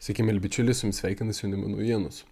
Sveiki, mėly bičiuliai, su jumis sveikinasi Jaunimo naujienos.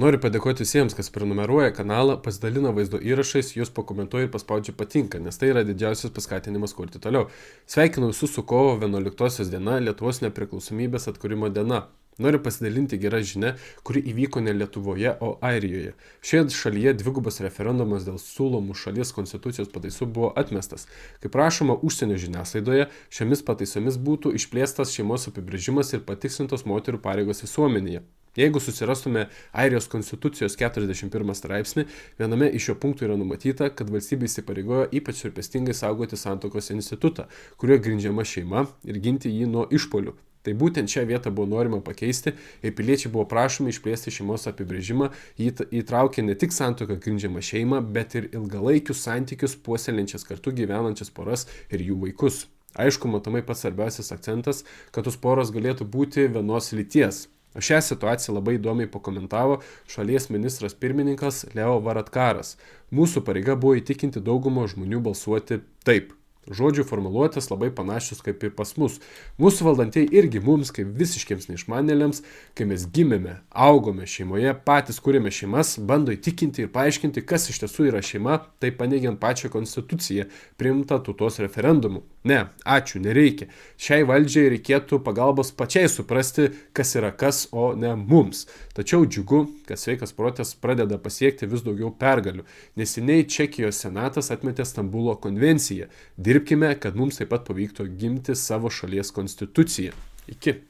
Noriu padėkoti visiems, kas prenumeruoja kanalą, pasidalina vaizdo įrašais, jūs pakomentuoja ir paspaudžia patinka, nes tai yra didžiausias paskatinimas kurti toliau. Sveikinu visus su kovo 11 diena, Lietuvos nepriklausomybės atkūrimo diena. Noriu pasidalinti gerą žinią, kuri įvyko ne Lietuvoje, o Airijoje. Šioje šalyje dvigubas referendumas dėl siūlomų šalies konstitucijos pataisų buvo atmestas. Kaip rašoma užsienio žiniasklaidoje, šiomis pataisomis būtų išplėstas šeimos apibrėžimas ir patikslintos moterų pareigos visuomenėje. Jeigu susirastume Airijos konstitucijos 41 straipsnį, viename iš jo punktų yra numatyta, kad valstybė įsipareigojo ypač rūpestingai saugoti santuokos institutą, kuriuo grindžiama šeima ir ginti jį nuo išpuolių. Tai būtent šią vietą buvo norima pakeisti ir piliečiai buvo prašomi išplėsti šeimos apibrėžimą, jį įtraukė ne tik santuoką grindžiamą šeimą, bet ir ilgalaikius santykius puoselėjančias kartu gyvenančias poras ir jų vaikus. Aišku, matomai pats svarbiausias akcentas, kad tos poros galėtų būti vienos lyties. O šią situaciją labai įdomiai pakomentavo šalies ministras pirmininkas Leo Varadkaras. Mūsų pareiga buvo įtikinti daugumą žmonių balsuoti taip. Žodžių formuluotės labai panašios kaip ir pas mus. Mūsų valdantieji irgi mums, kaip visiškiams neišmanėliams, kai mes gimėme, augome šeimoje, patys kūrėme šeimas, bando įtikinti ir paaiškinti, kas iš tiesų yra šeima, tai paneigiant pačią konstituciją, priimtą tautos referendumu. Ne, ačiū, nereikia. Šiai valdžiai reikėtų pagalbos pačiai suprasti, kas yra kas, o ne mums. Tačiau džiugu, kad sveikas protas pradeda pasiekti vis daugiau pergalių. Neseniai Čekijos senatas atmetė Stambulo konvenciją. Dirbkime, kad mums taip pat pavyktų ginti savo šalies konstituciją. Iki.